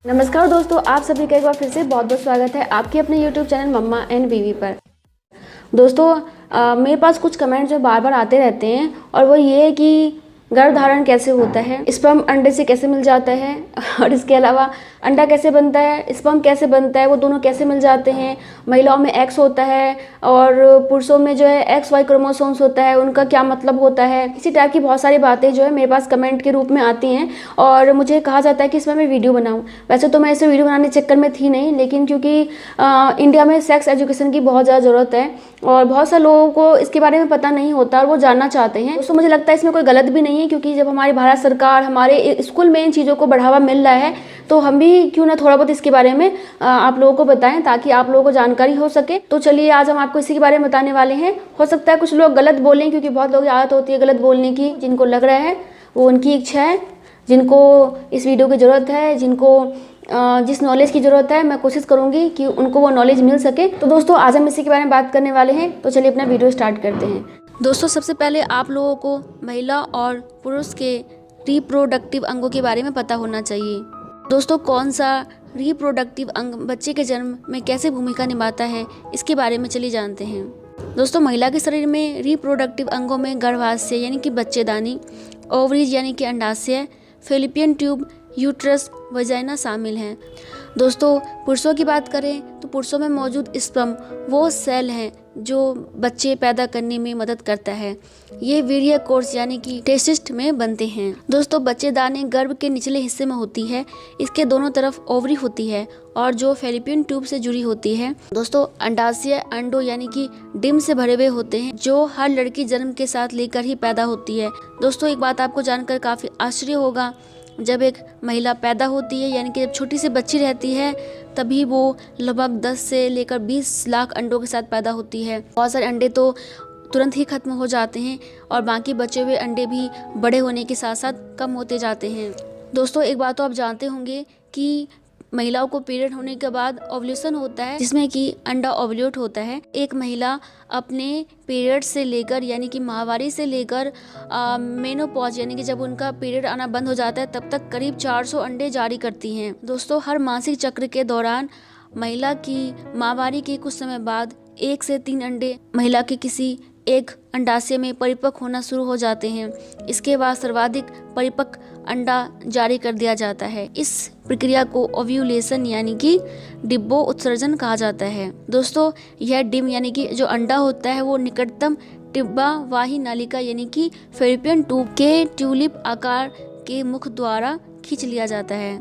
नमस्कार दोस्तों, आप सभी का एक बार फिर से बहुत बहुत स्वागत है आपके अपने YouTube चैनल मम्मा एंड बीवी पर। दोस्तों मेरे पास कुछ कमेंट जो बार बार आते रहते हैं और वो ये है कि गर्भधारण कैसे होता है, स्पर्म अंडे से कैसे मिल जाता है और इसके अलावा अंडा कैसे बनता है, स्पर्म कैसे बनता है, वो दोनों कैसे मिल जाते हैं, महिलाओं में एक्स होता है और पुरुषों में जो है एक्स वाई क्रोमोसोम्स होता है, उनका क्या मतलब होता है। इसी टाइप की बहुत सारी बातें जो है मेरे पास कमेंट के रूप में आती हैं और मुझे कहा जाता है कि इसमें मैं वीडियो बनाऊं। वैसे तो मैं इसे वीडियो बनाने के चक्कर में थी नहीं, लेकिन क्योंकि इंडिया में सेक्स एजुकेशन की बहुत ज़्यादा ज़रूरत है और बहुत सारे लोगों को इसके बारे में पता नहीं होता और वो जानना चाहते हैं। दोस्तों मुझे लगता है इसमें कोई गलत भी नहीं है, क्योंकि जब हमारी भारत सरकार हमारे स्कूल में इन चीज़ों को बढ़ावा मिल रहा है तो हम भी क्यों ना थोड़ा बहुत इसके बारे में आप लोगों को बताएं ताकि आप लोगों को जानकारी हो सके। तो चलिए आज हम आपको इसी के बारे में बताने वाले हैं। हो सकता है कुछ लोग गलत बोलें, क्योंकि बहुत लोगों की आदत होती है गलत बोलने की। जिनको लग रहा है वो उनकी इच्छा है, जिनको इस वीडियो की ज़रूरत है, जिनको जिस नॉलेज की ज़रूरत है, मैं कोशिश करूंगी कि उनको वो नॉलेज मिल सके। तो दोस्तों आज हम इसी के बारे में बात करने वाले हैं, तो चलिए अपना वीडियो स्टार्ट करते हैं। दोस्तों सबसे पहले आप लोगों को महिला और पुरुष के रिप्रोडक्टिव अंगों के बारे में पता होना चाहिए। दोस्तों कौन सा रिप्रोडक्टिव अंग बच्चे के जन्म में कैसे भूमिका निभाता है, इसके बारे में चलिए जानते हैं। दोस्तों महिला के शरीर में रिप्रोडक्टिव अंगों में गर्भाशय यानी कि बच्चेदानी, ओवरीज यानी कि अंडाशय, फेलिपियन ट्यूब, यूट्रस, वजाइना शामिल हैं। दोस्तों पुरुषों की बात करें तो पुरुषों में मौजूद स्पर्म वो सेल हैं जो बच्चे पैदा करने में मदद करता है। ये वीर्य कोर्स यानी कि टेस्टिस में बनते हैं। दोस्तों बच्चेदानी गर्भ के निचले हिस्से में होती है, इसके दोनों तरफ ओवरी होती है और जो फेलिपियन ट्यूब से जुड़ी होती है। दोस्तों अंडाशय अंडों यानी कि डिम से भरे हुए होते हैं, जो हर लड़की जन्म के साथ लेकर ही पैदा होती है। दोस्तों एक बात आपको जानकर काफ़ी आश्चर्य होगा, जब एक महिला पैदा होती है यानी कि जब छोटी सी बच्ची रहती है तभी वो लगभग 10 से लेकर 20 लाख अंडों के साथ पैदा होती है। बहुत सारे अंडे तो तुरंत ही खत्म हो जाते हैं और बाकी बचे हुए अंडे भी बड़े होने के साथ साथ कम होते जाते हैं। दोस्तों एक बात तो आप जानते होंगे कि महिलाओं को पीरियड होने के बाद ओव्यूलेशन होता है, जिसमें कि अंडा ओव्यूलेट होता है। एक महिला अपने पीरियड से लेकर यानी कि माहवारी से लेकर मेनोपॉज यानी कि जब उनका पीरियड आना बंद हो जाता है तब तक करीब 400 अंडे जारी करती हैं। दोस्तों हर मासिक चक्र के दौरान महिला की माहवारी के कुछ समय बाद 1 से 3 अंडे महिला के किसी एक अंडाशय में परिपक्व होना शुरू हो जाते हैं। इसके बाद सर्वाधिक परिपक्व अंडा जारी कर दिया जाता है। इस प्रक्रिया को ओव्यूलेशन यानी कि डिम्बो उत्सर्जन कहा जाता है। दोस्तों यह डिम यानी कि जो अंडा होता है वो निकटतम डिम्बावाही नालिका यानी कि फेलिपियन ट्यूब के ट्यूलिप आकार के मुख द्वारा खींच लिया जाता है।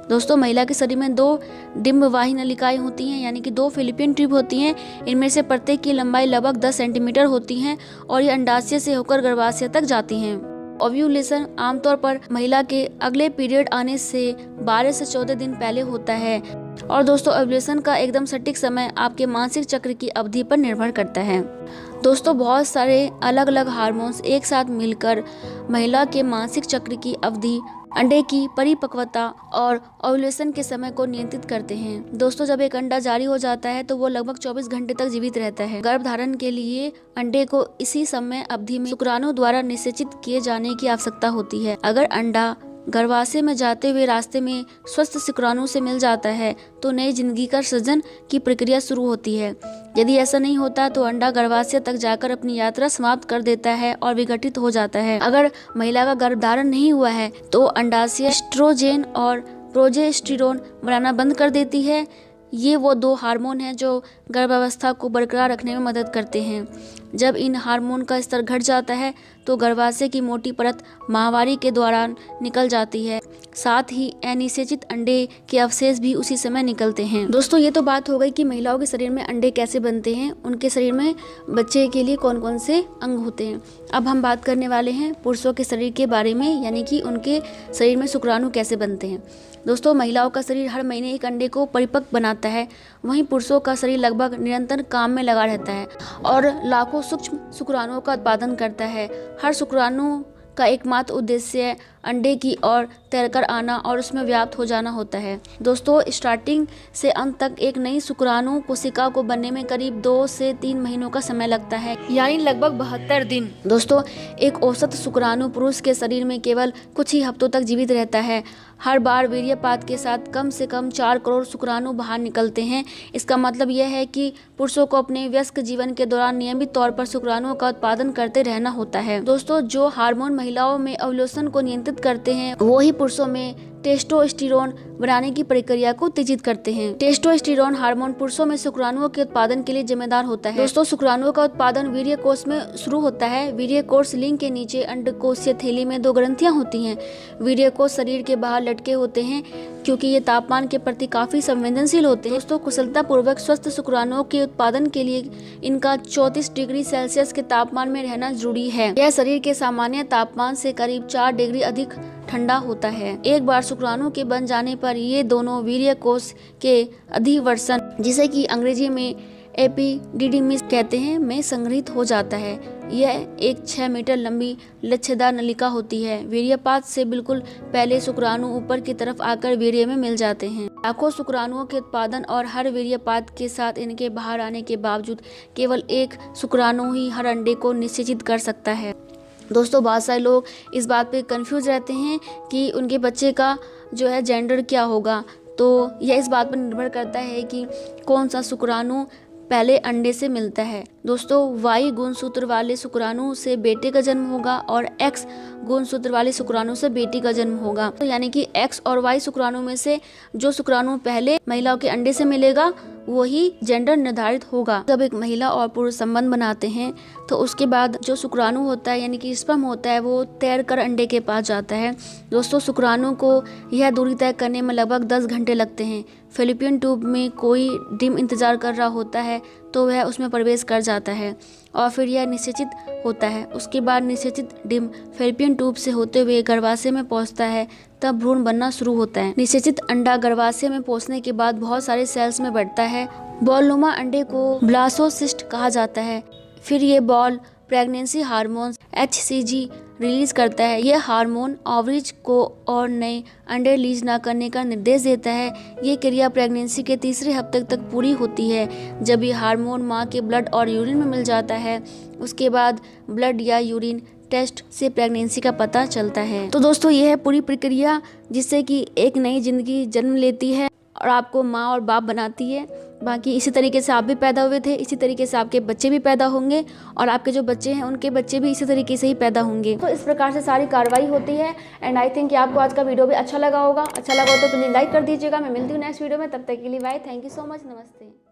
दोस्तों महिला के शरीर में 2 डिम्बवाही नलिकाएं होती हैं यानी कि 2 फेलिपियन ट्यूब होती हैं। इनमें से प्रत्येक की लंबाई लगभग 10 सेंटीमीटर होती हैं और ये अंडाशय से होकर गर्भाशय तक जाती हैं। ओव्यूलेशन आमतौर पर महिला के अगले पीरियड आने से 12 से 14 दिन पहले होता है और दोस्तों ओव्यूलेशन का एकदम सटीक समय आपके मासिक चक्र की अवधि पर निर्भर करता है। दोस्तों बहुत सारे अलग अलग हार्मोन्स एक साथ मिलकर महिला के मासिक चक्र की अवधि, अंडे की परिपक्वता और ओव्यूलेशन के समय को नियंत्रित करते हैं। दोस्तों जब एक अंडा जारी हो जाता है तो वो लगभग 24 घंटे तक जीवित रहता है। गर्भधारण के लिए अंडे को इसी समय अवधि में शुक्राणु द्वारा निषेचित किए जाने की आवश्यकता होती है। अगर अंडा गर्भाशय में जाते हुए रास्ते में स्वस्थ शुक्राणु से मिल जाता है तो नई जिंदगी का सृजन की प्रक्रिया शुरू होती है। यदि ऐसा नहीं होता तो अंडा गर्भाशय तक जाकर अपनी यात्रा समाप्त कर देता है और विघटित हो जाता है। अगर महिला का गर्भधारण नहीं हुआ है तो अंडाशय एस्ट्रोजन और प्रोजेस्टेरोन बनाना बंद कर देती है। ये वो 2 हार्मोन हैं जो गर्भावस्था को बरकरार रखने में मदद करते हैं। जब इन हार्मोन का स्तर घट जाता है तो गर्भाशय की मोटी परत माहवारी के दौरान निकल जाती है, साथ ही अनिषेचित अंडे के अवशेष भी उसी समय निकलते हैं। दोस्तों ये तो बात हो गई कि महिलाओं के शरीर में अंडे कैसे बनते हैं, उनके शरीर में बच्चे के लिए कौन कौन से अंग होते हैं। अब हम बात करने वाले हैं पुरुषों के शरीर के बारे में, यानी कि उनके शरीर में शुक्राणु कैसे बनते हैं। दोस्तों महिलाओं का शरीर हर महीने एक अंडे को परिपक्व बनाता है, वहीं पुरुषों का शरीर लगभग निरंतर काम में लगा रहता है और लाखों सूक्ष्म शुक्राणुओं का उत्पादन करता है। हर शुक्राणु का एकमात्र उद्देश्य अंडे की ओर तैरकर आना और उसमें व्याप्त हो जाना होता है। दोस्तों, स्टार्टिंग से अंत तक एक नई शुक्राणु कोशिका को बनने में करीब 2 से 3 महीनों का समय लगता है, यानी लगभग 72 दिन। दोस्तों, एक औसत शुक्राणु पुरुष के शरीर में केवल कुछ ही हफ्तों तक जीवित रहता है। हर बार वीर्यपात के साथ कम से कम 4 करोड़ शुक्राणु बाहर निकलते हैं। इसका मतलब यह है कि पुरुषों को अपने व्यस्क जीवन के दौरान नियमित तौर पर शुक्राणुओं का उत्पादन करते रहना होता है। दोस्तों, जो हार्मोन महिलाओं में ओव्यूलेशन को नियंत्रित करते हैं, वो ही पुरुषों में टेस्टोस्टेरोन बनाने की प्रक्रिया को उत्तेजित करते हैं। टेस्टोस्टेरोन हार्मोन पुरुषों में शुक्राणुओं के उत्पादन के लिए जिम्मेदार होता है। दोस्तों, शुक्राणुओं का उत्पादन वीर्य कोष में शुरू होता है। वीर्य कोष लिंग के नीचे अंडकोशीय थैली में 2 ग्रंथियां होती हैं। वीर्य कोष शरीर के बाहर लटके होते हैं क्योंकि ये तापमान के प्रति काफी संवेदनशील होते हैं। दोस्तों, कुशलता पूर्वक स्वस्थ शुक्राणुओं के उत्पादन के लिए इनका 34 डिग्री सेल्सियस के तापमान में रहना जरूरी है। यह शरीर के सामान्य तापमान से करीब 4 डिग्री अधिक ठंडा होता है। एक बार शुक्राणु के बन जाने पर ये दोनों वीर्य कोष के अधिवर्षण, जिसे कि अंग्रेजी में एपिडिडिमिस कहते हैं, में संग्रहित हो जाता है। यह एक 6 मीटर लंबी लच्छेदार नलिका होती है। वीर्यपात से बिल्कुल पहले शुक्राणु ऊपर की तरफ आकर वीर्य में मिल जाते हैं। लाखों शुक्राणुओं के उत्पादन और हर वीर्यपात के साथ इनके बाहर आने के बावजूद केवल एक शुक्राणु ही हर अंडे को निषेचित कर सकता है। दोस्तों, बहुत सारे लोग इस बात पे कंफ्यूज रहते हैं कि उनके बच्चे का जो है जेंडर क्या होगा। तो यह इस बात पर निर्भर करता है कि कौन सा शुक्राणु पहले अंडे से मिलता है। दोस्तों, Y गुणसूत्र वाले शुक्राणु से बेटे का जन्म होगा और X गुणसूत्र वाले शुक्राणु से बेटी का जन्म होगा। तो यानी कि X और Y शुक्राणु में से जो शुक्राणु पहले महिलाओं के अंडे से मिलेगा वही जेंडर निर्धारित होगा। जब एक महिला और पुरुष संबंध बनाते हैं तो उसके बाद जो शुक्राणु होता है यानी कि स्पर्म होता है वो तैरकर अंडे के पास जाता है। दोस्तों, शुक्राणु को यह दूरी तय करने में लगभग 10 घंटे लगते हैं। फैलोपियन ट्यूब में कोई डिम इंतजार कर रहा होता है तो वह उसमें प्रवेश कर जाता है और फिर यह निषेचित होता है। उसके बाद निषेचित डिम फैलोपियन ट्यूब से होते हुए गर्भाशय में पहुंचता है, तब भ्रूण बनना शुरू होता है। निषेचित अंडा गर्भाशय में पहुंचने के बाद बहुत सारे सेल्स में बढ़ता है। बॉलनुमा अंडे को ब्लास्टोसिस्ट कहा जाता है। फिर ये ball pregnancy hormone HCG release करता है। यह हार्मोन ओवरीज को और नए अंडे रिलीज न करने का निर्देश देता है। ये क्रिया प्रेगनेंसी के 3रे हफ्ते तक पूरी होती है। जब ये हार्मोन माँ के ब्लड और यूरिन में मिल जाता है, उसके बाद ब्लड या यूरिन टेस्ट से प्रेगनेंसी का पता चलता है। तो दोस्तों, यह है पूरी प्रक्रिया जिससे कि एक नई जिंदगी जन्म लेती है और आपको माँ और बाप बनाती है। बाकी इसी तरीके से आप भी पैदा हुए थे, इसी तरीके से आपके बच्चे भी पैदा होंगे और आपके जो बच्चे हैं उनके बच्चे भी इसी तरीके से ही पैदा होंगे। तो इस प्रकार से सारी कार्रवाई होती है। एंड आई थिंक कि आपको आज का वीडियो भी अच्छा लगा होगा। अच्छा लगा हो तो प्लीज लाइक कर दीजिएगा। मैं मिलती हूँ नेक्स्ट वीडियो में, तब तक के लिए bye. Thank you so much. नमस्ते।